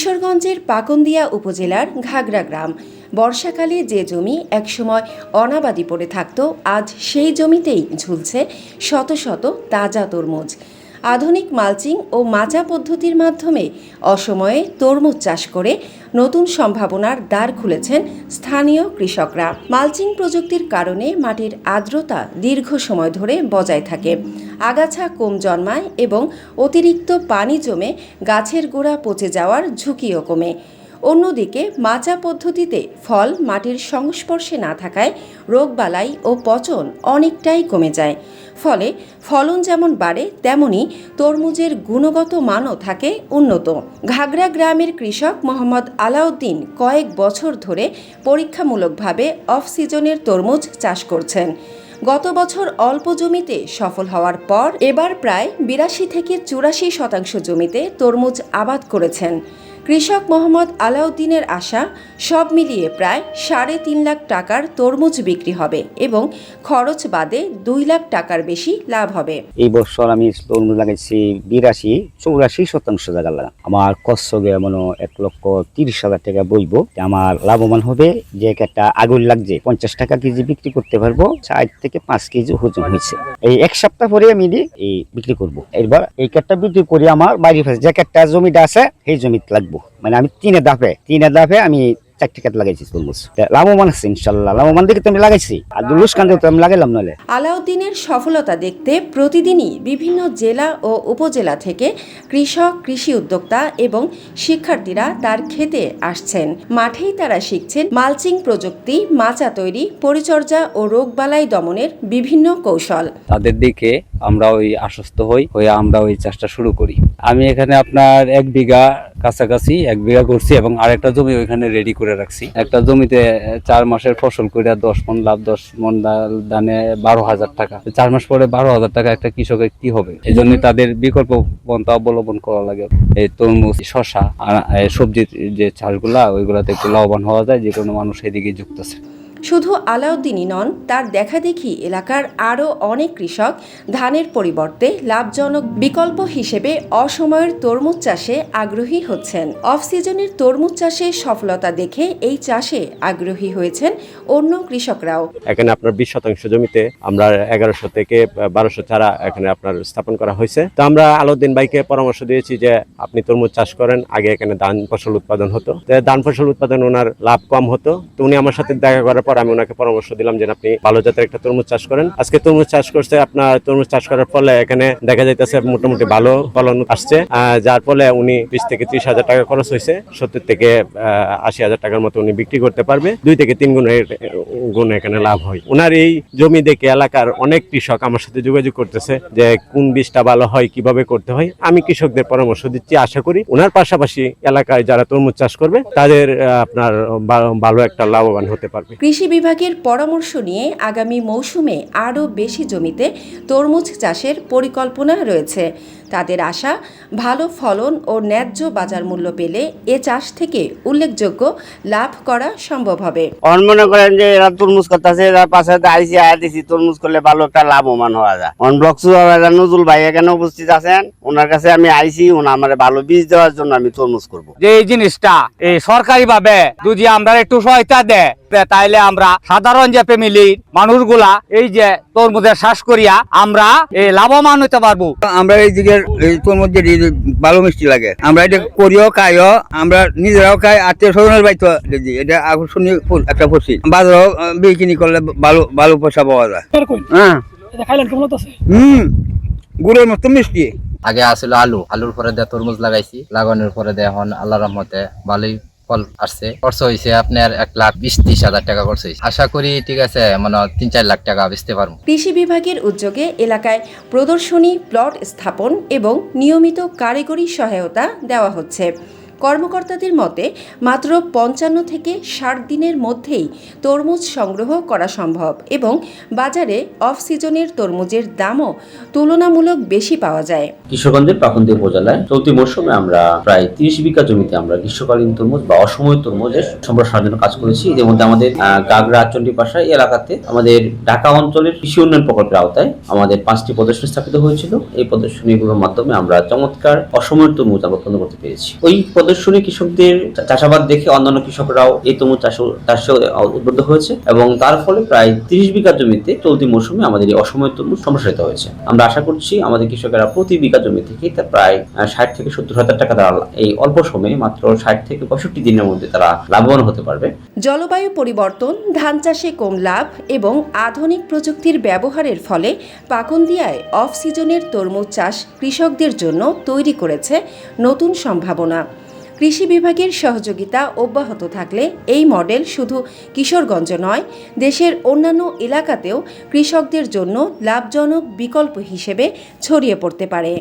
কিশোরগঞ্জের পাকুন্দিয়া উপজেলার ঘাগড়া গ্রাম। বর্ষাকালে যে জমি একসময় অনাবাদি পড়ে থাকত, আজ সেই জমিতেই ঝুলছে শত শত তাজা তরমুজ। আধুনিক মালচিং ও মাচা পদ্ধতির মাধ্যমে অসময়ে তরমুজ চাষ করে নতুন সম্ভাবনার দ্বার খুলেছেন স্থানীয় কৃষকরা। মালচিং প্রযুক্তির কারণে মাটির আর্দ্রতা দীর্ঘ সময় ধরে বজায় থাকে, আগাছা কম জন্মায় এবং অতিরিক্ত পানি জমে গাছের গোড়া পচে যাওয়ার ঝুঁকিও কমে। অন্যদিকে মাচা পদ্ধতিতে ফল মাটির সংস্পর্শে না থাকায় রোগবালাই ও পচন অনেকটাই কমে যায়। ফলে ফলন যেমন বাড়ে, তেমনি তরমুজের গুণগত মানও থাকে উন্নত। ঘাগড়া গ্রামের কৃষক মোহাম্মদ আলাউদ্দিন কয়েক বছর ধরে পরীক্ষামূলকভাবে অফ সিজনের তরমুজ চাষ করছেন। গত বছর অল্প জমিতে সফল হওয়ার পর এবার প্রায় ৮২ থেকে ৮৪% জমিতে তরমুজ আবাদ করেছেন। কৃষক মোহাম্মদ আলাউদ্দিনের আশা, সব মিলিয়ে প্রায় ৩.৫ লাখ টাকার তরমুজ বিক্রি হবে এবং খরচ বাদে ২ লাখ টাকার বেশি লাভ হবে। এই বছর আমি তরমুজ লাগাইছি ৮২-৮৪% জায়গা লাগা। আমার খরচ মনে ১,৩০,০০০ টাকা বইব। আমার লাভবান হবে যে একটা আগুন লাগছে ৫০ টাকা কেজি বিক্রি করতে পারবো। ৪ থেকে ৫ কেজি ওজন হয়েছে। এই এক সপ্তাহ পরে আমি এই বিক্রি করবো। এবার এই কাঠটা বিক্রি করে আমার বাড়ির পাশে যে কাঠটা জমিটা আছে সেই জমিতে লাগবো। মানে আমি তিনে ধাপে আমি ৪টি কাঠ লাগাইছি তরমুজ। লাভবান আছে ইনশাল্লাহ। লাভবান দেখে তো আমি লাগাইছি, আর লুসকান তো আমি লাগাইলাম নাহলে। আলাউদ্দিনের সফলতা দেখতে প্রতিদিনই বিভিন্ন জেলা ও উপজেলা থেকে কৃষক, কৃষি উদ্যোক্তা এবং শিক্ষার্থীরা তার ক্ষেতে আসছেন। মাঠেই তারা শিখছেন মালচিং প্রযুক্তি, মাচা তৈরি, পরিচর্যা ও রোগবালাই দমনের বিভিন্ন কৌশল। তাদের দিকে আমরা আশ্বস্ত হয়ে আমরা চাষটা শুরু করি। আমি এখানে আপনার ১ বিঘা কাছাকাছি ১ বিঘা করছি এবং আরেকটা জমি ওইখানে রেডি করে রাখছি। একটা জমিতে ৪ মাসের ফসল করে ১০ মণ লাভ, ১০ মণ দানে ১২,০০০ টাকা। ৪ মাস পরে ১২,০০০ টাকা একটা কৃষকের কি হবে? এই জন্য তাদের বিকল্প পন্থা অবলম্বন করা লাগে। এই তরমুজ, শশা, সবজির যে চাষগুলা ওইগুলাতে একটু লাভবান হওয়া যায়, যে কোনো মানুষ এদিকে যুক্ত আছে। শুধু আলাউদ্দিনই নন, তার দেখাদেখি এলাকার আরও অনেক কৃষক ধানের পরিবর্তে লাভজনক বিকল্প হিসেবে অসময়ের তরমুজ চাষে আগ্রহী হচ্ছেন। অফ সিজনের তরমুজ চাষে সফলতা দেখে এই চাষে আগ্রহী হয়েছেন অন্য কৃষকরাও। এখানে আপনার ২০% জমিতে আমরা ১১০০ থেকে ১২০০ চারা এখানে আপনার স্থাপন করা হয়েছে। তো আমরা আলাউদ্দিন ভাইকে পরামর্শ দিয়েছি যে আপনি তরমুজ চাষ করেন। আগে এখানে ধান ফসল উৎপাদন হতো, ধান ফসল উৎপাদন ওনার লাভ কম হতো। তো উনি আমার সাথে দেখা করার পর আমি ওনাকে পরামর্শ দিলাম যে আপনি ভালো জাতের একটা তরমুজ চাষ করেন। আজকে তরমুজ চাষ করছে, আপনার তরমুজ চাষ করার ফলে এখানে দেখা যাইতেছে মোটামুটি ভালো ফলন আসছে, যার ফলে উনি ২০ থেকে ৩০,০০০ টাকা খরচ হয়েছে, ৭০ থেকে ৮০,০০০ টাকার মতো উনি বিক্রি করতে পারবে। ২ থেকে ৩ গুণ এখানে লাভ হয়। ওনার এই জমি দেখে এলাকার অনেক কৃষক আমার সাথে যোগাযোগ করতেছে যে কোন বীজটা ভালো হয়, কিভাবে করতে হয়। আমি কৃষকদের পরামর্শ দিচ্ছি। আশা করি ওনার পাশাপাশি এলাকায় যারা তরমুজ চাষ করবে তাদের আপনার ভালো একটা লাভবান হতে পারবে। কৃষি বিভাগের পরামর্শ নিয়ে আগামী মৌসুমে আরও বেশি জমিতে তরমুজ চাষের পরিকল্পনা রয়েছে। তাদের আশা, ভালো ফলন ও ন্যায্য বাজার মূল্য পেলে এ চাষ থেকে উল্লেখযোগ্য লাভ করা সম্ভব হবে। মনে করেন যে এরা তরমুজ করতেছে, এরা পাশে আইসি দিছি তরমুজ করলে ভালো একটা লাভবান হওয়া যায়। ব্লক সুপারভাইজার নজরুল ভাই এখানে উপস্থিত আছেন, ওনার কাছে আমি আইসি, ওনা আমার ভালো বীজ দেওয়ার জন্য আমি তরমুজ করবো। যে এই জিনিসটা এই সরকারি ভাবে যদি আমরা একটু সহায়তা দেয়, তাইলে আমরা সাধারণ যে ফ্যামিলির মানুষগুলা এই যে তরমুজের চাষ করিয়া আমরা লাভবান হতে পারবো। আমরা এই দিকে তরমুজ ভালো মিষ্টি লাগে, আমরা এটা করিও খাইও, আমরা নিজেরাও খাই, আত্মীয় স্বজনের বাইতো। এটা আকর্ষণীয় একটা ফসল, বাজারও বিক্রি করলে ভালো পয়সা পাওয়া যায়। হ্যাঁ, গুড়ের মতো মিষ্টি। আগে আসলে আলুর পরে দিয়ে তরমুজ লাগাইছি, লাগানোর পরে দিয়ে এখন আল্লাহর রহমতে ভালোই ফল আসছে। খরচ হয়েছে আপনার ১,২০,০০০ টাকা খরচ হয়েছে। আশা করি ঠিক আছে, মানে ৩-৪ লাখ টাকা বেচতে পারবো। কৃষি বিভাগের উদ্যোগে এলাকায় প্রদর্শনী, প্লট স্থাপন এবং নিয়মিত কারিগরি সহায়তা দেওয়া হচ্ছে। কর্মকর্তাদের মতে মাত্র ৫৫ থেকে ৬০ দিনের মধ্যেই তরমুজ সংগ্রহ করা সম্ভব এবং বাজারে অফ সিজনের তরমুজের দামও তুলনামূলক বেশি পাওয়া যায়। কিশোরগঞ্জের পাকুন্দিয়া উপজেলায় চলতি মৌসুমে আমরা প্রায় ৩০ বিঘা জমিতে আমরা গ্রীষ্মকালীন তরমুজ বা অসময় তরমুজের সম্প্রসারণের জন্য কাজ করেছি। এর মধ্যে আমাদের গাগড়া, চণ্ডীপাশা এলাকাতে আমাদের ঢাকা অঞ্চলের কৃষি উন্নয়ন প্রকল্পের আওতায় আমাদের ৫টি প্রদর্শনী স্থাপিত হয়েছিল। এই প্রদর্শনীগুলোর মাধ্যমে আমরা চমৎকার অসময় তরমুজ আমরা উৎপন্ন করতে পেরেছি। ওই প্রদর্শনী কৃষকদের চাষাবাদ দেখে অন্যান্য কৃষকরাও এই তরমুজ চাষে উদ্বুদ্ধ হয়েছে এবং তার ফলে প্রায় 30 বিঘা জমিতে চলতি মৌসুমে আমাদের এই অসময়ের তরমুজ সম্প্রসারিত হয়েছে। আমরা আশা করছি আমাদের কৃষকেরা প্রতি বিঘা জমি থেকে তা প্রায় 60 থেকে 70 হাজার টাকা তারা এই অল্প সময়ে মাত্র 60 থেকে 65 দিনের মধ্যে তারা লাভবান হতে পারবে। জলবায়ু পরিবর্তন, ধান চাষে কম লাভ এবং আধুনিক প্রযুক্তির ব্যবহারের ফলে পাকুন্দিয়ায় অফ সিজনের তরমুজ চাষ কৃষকদের জন্য তৈরি করেছে নতুন সম্ভাবনা। কৃষি বিভাগের সহযোগিতা অব্যাহত থাকলে এই মডেল শুধু কিশোরগঞ্জ নয়, দেশের অন্যান্য এলাকাতেও কৃষকদের জন্য লাভজনক বিকল্প হিসেবে ছড়িয়ে পড়তে পারে।